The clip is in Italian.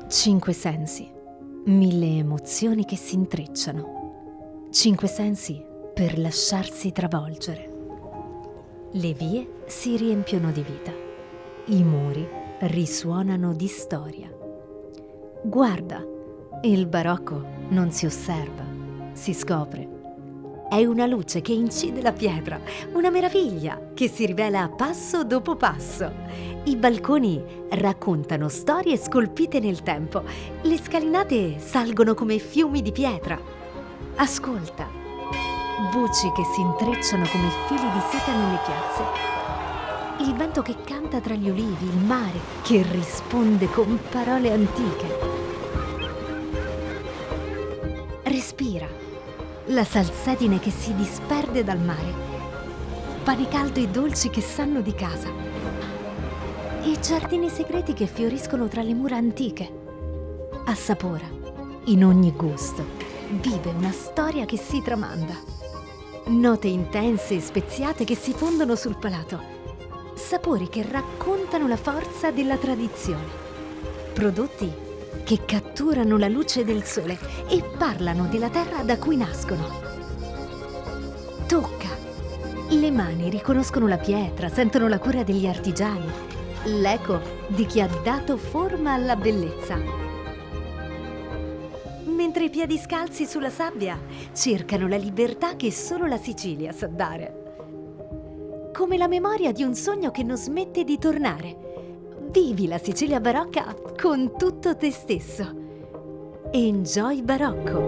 Cinque sensi, 1000 emozioni che si intrecciano. 5 sensi per lasciarsi travolgere. Le vie si riempiono di vita. I muri risuonano di storia. Guarda, il barocco non si osserva, si scopre. È una luce che incide la pietra, una meraviglia che si rivela a passo dopo passo. I balconi raccontano storie scolpite nel tempo. Le scalinate salgono come fiumi di pietra. Ascolta, voci che si intrecciano come fili di seta nelle piazze. Il vento che canta tra gli olivi, il mare che risponde con parole antiche. Respira, la salsedine che si disperde dal mare. Pane caldo e dolci che sanno di casa. I giardini segreti che fioriscono tra le mura antiche. Assapora, in ogni gusto, vive una storia che si tramanda. Note intense e speziate che si fondono sul palato. Sapori che raccontano la forza della tradizione. Prodotti che catturano la luce del sole e parlano della terra da cui nascono. Tocca. Le mani riconoscono la pietra, sentono la cura degli artigiani. L'eco di chi ha dato forma alla bellezza. Mentre i piedi scalzi sulla sabbia cercano la libertà che solo la Sicilia sa dare. Come la memoria di un sogno che non smette di tornare. Vivi la Sicilia barocca con tutto te stesso. Enjoy Barocco.